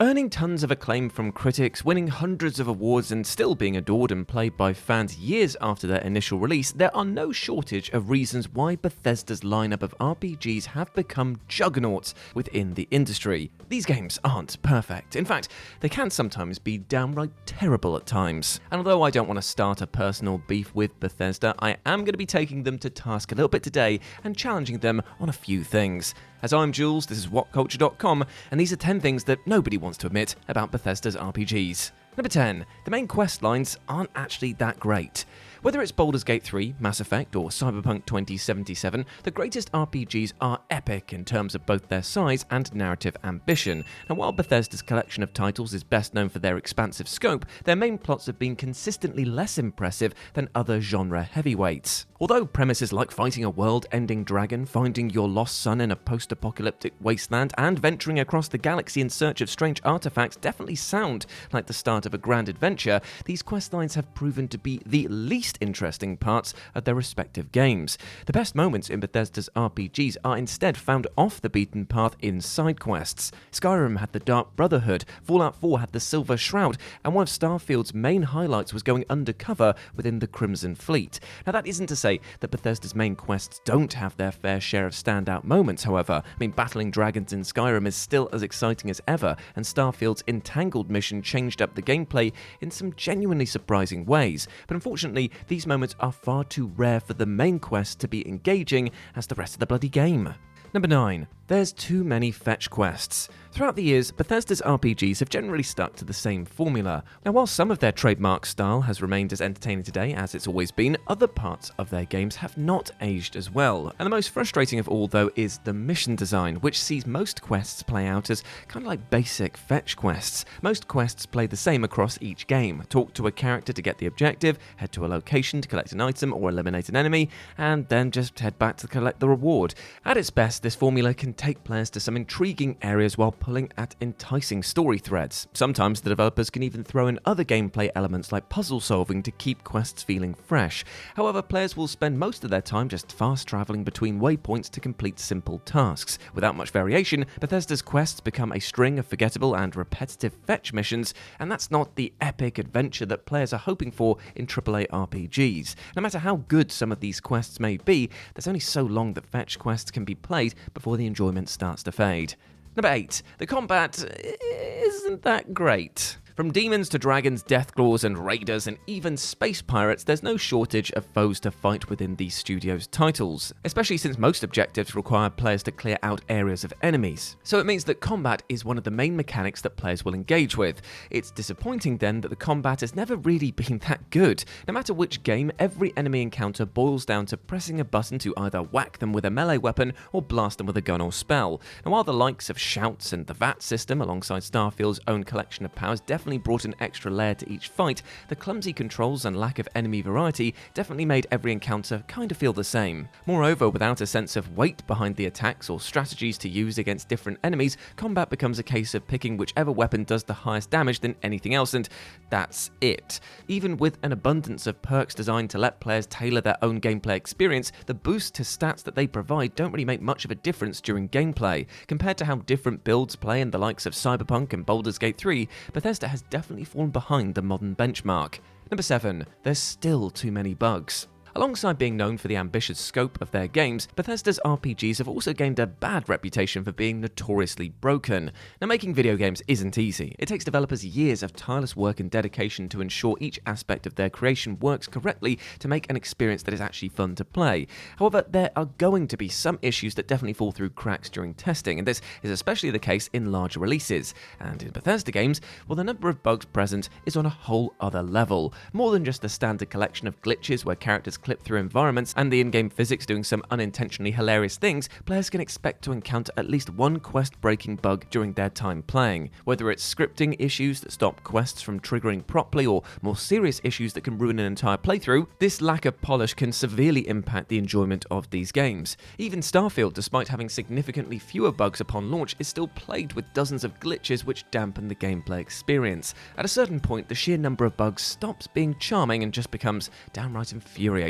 Earning tons of acclaim from critics, winning hundreds of awards and still being adored and played by fans years after their initial release, there are no shortage of reasons why Bethesda's lineup of RPGs have become juggernauts within the industry. These games aren't perfect. In fact, they can sometimes be downright terrible at times. And although I don't want to start a personal beef with Bethesda, I am going to be taking them to task a little bit today and challenging them on a few things. As I'm Jules, this is WhatCulture.com, and these are 10 things that nobody wants to admit about Bethesda's RPGs. Number 10. The main quest lines aren't actually that great. Whether it's Baldur's Gate 3, Mass Effect, or Cyberpunk 2077, the greatest RPGs are epic in terms of both their size and narrative ambition. And while Bethesda's collection of titles is best known for their expansive scope, their main plots have been consistently less impressive than other genre heavyweights. Although premises like fighting a world-ending dragon, finding your lost son in a post-apocalyptic wasteland, and venturing across the galaxy in search of strange artifacts definitely sound like the start of a grand adventure, these questlines have proven to be the least interesting parts of their respective games. The best moments in Bethesda's RPGs are instead found off the beaten path in side quests. Skyrim had the Dark Brotherhood, Fallout 4 had the Silver Shroud, and one of Starfield's main highlights was going undercover within the Crimson Fleet. Now that isn't to say that Bethesda's main quests don't have their fair share of standout moments, however. Battling dragons in Skyrim is still as exciting as ever, and Starfield's Entangled mission changed up the gameplay in some genuinely surprising ways. But unfortunately, these moments are far too rare for the main quest to be engaging as the rest of the bloody game. Number 9. There's too many fetch quests. Throughout the years, Bethesda's RPGs have generally stuck to the same formula. Now, while some of their trademark style has remained as entertaining today as it's always been, other parts of their games have not aged as well. And the most frustrating of all, though, is the mission design, which sees most quests play out as kind of like basic fetch quests. Most quests play the same across each game. Talk to a character to get the objective, head to a location to collect an item or eliminate an enemy, and then just head back to collect the reward. At its best, this formula can take players to some intriguing areas while pulling at enticing story threads. Sometimes the developers can even throw in other gameplay elements like puzzle solving to keep quests feeling fresh. However, players will spend most of their time just fast traveling between waypoints to complete simple tasks. Without much variation, Bethesda's quests become a string of forgettable and repetitive fetch missions, and that's not the epic adventure that players are hoping for in AAA RPGs. No matter how good some of these quests may be, there's only so long that fetch quests can be played before the enjoyment starts to fade. Number 8. The combat isn't that great. From demons to dragons, deathclaws and raiders and even space pirates, there's no shortage of foes to fight within these studios' titles, especially since most objectives require players to clear out areas of enemies. So it means that combat is one of the main mechanics that players will engage with. It's disappointing then that the combat has never really been that good. No matter which game, every enemy encounter boils down to pressing a button to either whack them with a melee weapon or blast them with a gun or spell. And while the likes of shouts and the VAT system alongside Starfield's own collection of powers definitely brought an extra layer to each fight, the clumsy controls and lack of enemy variety definitely made every encounter kind of feel the same. Moreover, without a sense of weight behind the attacks or strategies to use against different enemies, combat becomes a case of picking whichever weapon does the highest damage than anything else, and that's it. Even with an abundance of perks designed to let players tailor their own gameplay experience, the boost to stats that they provide don't really make much of a difference during gameplay. Compared to how different builds play in the likes of Cyberpunk and Baldur's Gate 3, Bethesda has definitely fallen behind the modern benchmark. Number 7. There's still too many bugs. Alongside being known for the ambitious scope of their games, Bethesda's RPGs have also gained a bad reputation for being notoriously broken. Now, making video games isn't easy. It takes developers years of tireless work and dedication to ensure each aspect of their creation works correctly to make an experience that is actually fun to play. However, there are going to be some issues that definitely fall through cracks during testing, and this is especially the case in larger releases. And in Bethesda games, well, the number of bugs present is on a whole other level. More than just the standard collection of glitches where characters clip through environments and the in-game physics doing some unintentionally hilarious things, players can expect to encounter at least one quest-breaking bug during their time playing. Whether it's scripting issues that stop quests from triggering properly or more serious issues that can ruin an entire playthrough, this lack of polish can severely impact the enjoyment of these games. Even Starfield, despite having significantly fewer bugs upon launch, is still plagued with dozens of glitches which dampen the gameplay experience. At a certain point, the sheer number of bugs stops being charming and just becomes downright infuriating.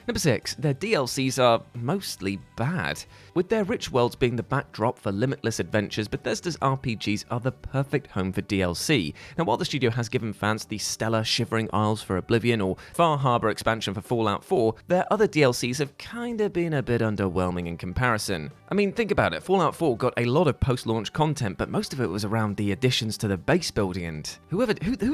Number 6, their DLCs are mostly bad. With their rich worlds being the backdrop for limitless adventures, Bethesda's RPGs are the perfect home for DLC. Now, while the studio has given fans the stellar Shivering Isles for Oblivion or Far Harbor expansion for Fallout 4, their other DLCs have kinda been a bit underwhelming in comparison. I mean, think about it, Fallout 4 got a lot of post-launch content, but most of it was around the additions to the base building, and who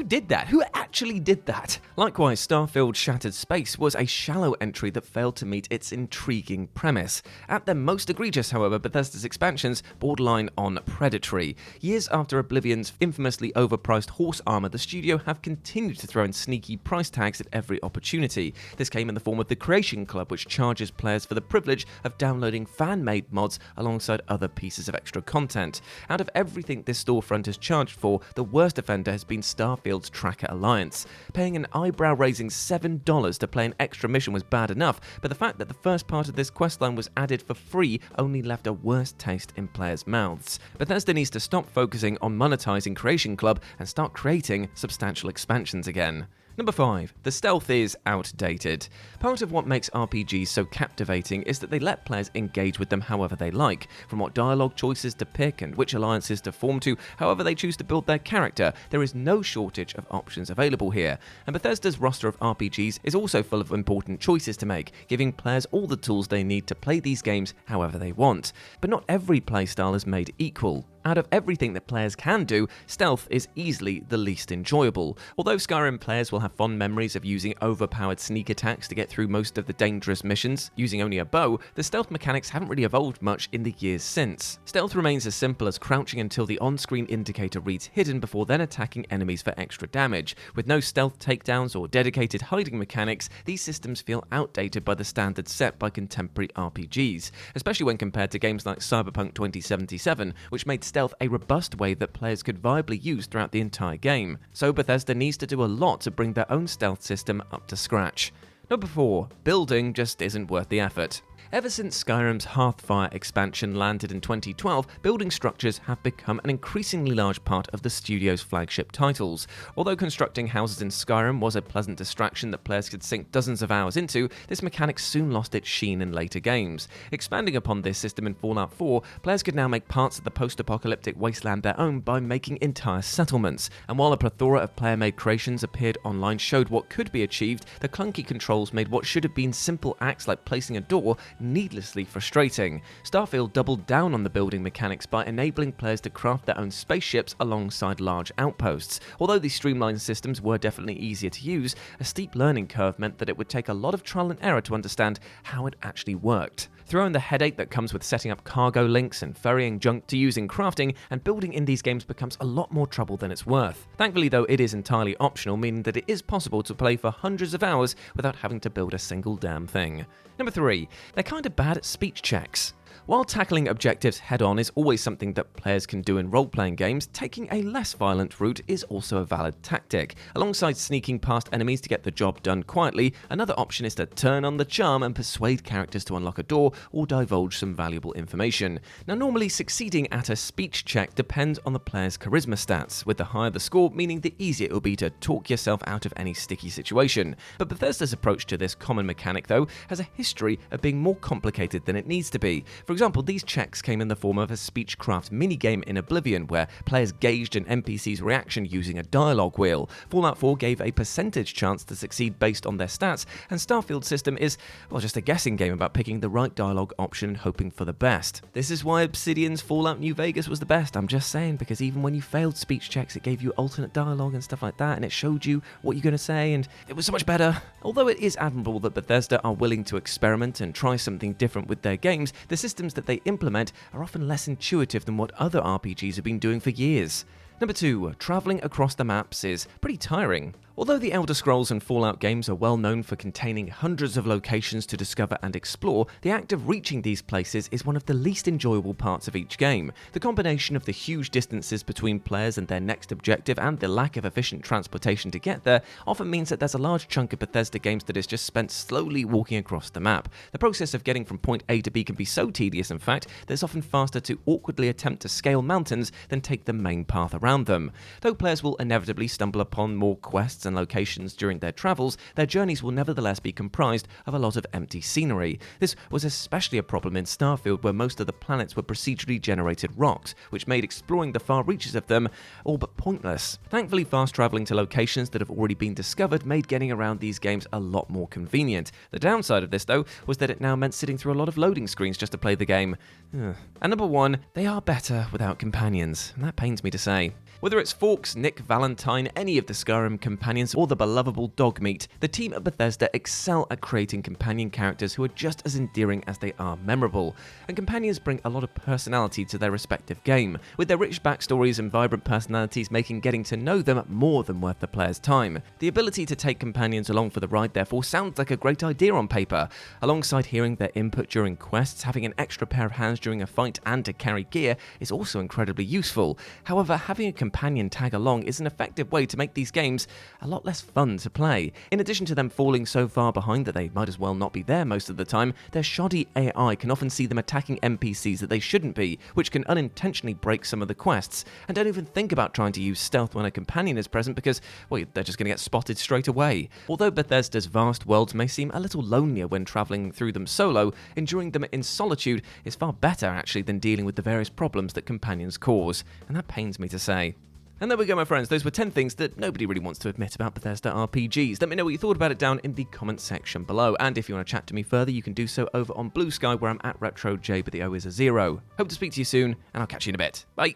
did that? Who actually did that? Likewise, Starfield Shattered Space was a shallow entry that failed to meet its intriguing premise. At their most egregious, however, Bethesda's expansions borderline on predatory. Years after Oblivion's infamously overpriced horse armor, the studio have continued to throw in sneaky price tags at every opportunity. This came in the form of the Creation Club, which charges players for the privilege of downloading fan-made mods alongside other pieces of extra content. Out of everything this storefront has charged for, the worst offender has been Starfield's Tracker Alliance. Paying an eyebrow-raising $7 to play an extra mission was bad enough, but the fact that the first part of this questline was added for free only left a worse taste in players' mouths. Bethesda needs to stop focusing on monetizing Creation Club and start creating substantial expansions again. Number 5. The stealth is outdated. Part of what makes RPGs so captivating is that they let players engage with them however they like, from what dialogue choices to pick and which alliances to form to however they choose to build their character. There is no shortage of options available here, and Bethesda's roster of RPGs is also full of important choices to make, giving players all the tools they need to play these games however they want. But not every playstyle is made equal. Out of everything that players can do, stealth is easily the least enjoyable. Although Skyrim players will have fond memories of using overpowered sneak attacks to get through most of the dangerous missions, using only a bow, the stealth mechanics haven't really evolved much in the years since. Stealth remains as simple as crouching until the on-screen indicator reads hidden before then attacking enemies for extra damage. With no stealth takedowns or dedicated hiding mechanics, these systems feel outdated by the standards set by contemporary RPGs, especially when compared to games like Cyberpunk 2077, which made stealth a robust way that players could viably use throughout the entire game. So Bethesda needs to do a lot to bring their own stealth system up to scratch. Number 4. Building just isn't worth the effort. Ever since Skyrim's Hearthfire expansion landed in 2012, building structures have become an increasingly large part of the studio's flagship titles. Although constructing houses in Skyrim was a pleasant distraction that players could sink dozens of hours into, this mechanic soon lost its sheen in later games. Expanding upon this system in Fallout 4, players could now make parts of the post-apocalyptic wasteland their own by making entire settlements. And while a plethora of player-made creations appeared online showed what could be achieved, the clunky controls made what should have been simple acts like placing a door needlessly frustrating. Starfield doubled down on the building mechanics by enabling players to craft their own spaceships alongside large outposts. Although these streamlined systems were definitely easier to use, a steep learning curve meant that it would take a lot of trial and error to understand how it actually worked. Throw in the headache that comes with setting up cargo links and ferrying junk to use in crafting, and building in these games becomes a lot more trouble than it's worth. Thankfully though, it is entirely optional, meaning that it is possible to play for hundreds of hours without having to build a single damn thing. Number 3. They're kind of bad at speech checks. While tackling objectives head-on is always something that players can do in role-playing games, taking a less violent route is also a valid tactic. Alongside sneaking past enemies to get the job done quietly, another option is to turn on the charm and persuade characters to unlock a door or divulge some valuable information. Now, normally succeeding at a speech check depends on the player's charisma stats, with the higher the score meaning the easier it will be to talk yourself out of any sticky situation. But Bethesda's approach to this common mechanic, though, has a history of being more complicated than it needs to be. For example, these checks came in the form of a speechcraft minigame in Oblivion, where players gauged an NPC's reaction using a dialogue wheel. Fallout 4 gave a percentage chance to succeed based on their stats, and Starfield's system is, well, just a guessing game about picking the right dialogue option and hoping for the best. This is why Obsidian's Fallout New Vegas was the best, I'm just saying, because even when you failed speech checks, it gave you alternate dialogue and stuff like that, and it showed you what you're going to say, and it was so much better. Although it is admirable that Bethesda are willing to experiment and try something different with their games, the systems that they implement are often less intuitive than what other RPGs have been doing for years. Number 2. Travelling across the maps is pretty tiring. Although the Elder Scrolls and Fallout games are well known for containing hundreds of locations to discover and explore, the act of reaching these places is one of the least enjoyable parts of each game. The combination of the huge distances between players and their next objective and the lack of efficient transportation to get there often means that there's a large chunk of Bethesda games that is just spent slowly walking across the map. The process of getting from point A to B can be so tedious, in fact, that it's often faster to awkwardly attempt to scale mountains than take the main path around them. Though players will inevitably stumble upon more quests and locations during their travels, their journeys will nevertheless be comprised of a lot of empty scenery. This was especially a problem in Starfield, where most of the planets were procedurally generated rocks, which made exploring the far reaches of them all but pointless. Thankfully, fast traveling to locations that have already been discovered made getting around these games a lot more convenient. The downside of this, though, was that it now meant sitting through a lot of loading screens just to play the game. And number one, they are better without companions, and that pains me to say. Whether it's Fawkes, Nick, Valentine, any of the Skyrim companions, or the belovable Dogmeat, the team at Bethesda excel at creating companion characters who are just as endearing as they are memorable. And companions bring a lot of personality to their respective game, with their rich backstories and vibrant personalities making getting to know them more than worth the player's time. The ability to take companions along for the ride therefore sounds like a great idea on paper. Alongside hearing their input during quests, having an extra pair of hands during a fight and to carry gear is also incredibly useful. However, having a companion tag along is an effective way to make these games a lot less fun to play. In addition to them falling so far behind that they might as well not be there most of the time, their shoddy AI can often see them attacking NPCs that they shouldn't be, which can unintentionally break some of the quests. And don't even think about trying to use stealth when a companion is present because, well, they're just going to get spotted straight away. Although Bethesda's vast worlds may seem a little lonelier when travelling through them solo, enduring them in solitude is far better actually than dealing with the various problems that companions cause, and that pains me to say. And there we go, my friends. Those were 10 things that nobody really wants to admit about Bethesda RPGs. Let me know what you thought about it down in the comments section below. And if you want to chat to me further, you can do so over on Blue Sky, where I'm at RetroJ, but the O is a 0. Hope to speak to you soon, and I'll catch you in a bit. Bye.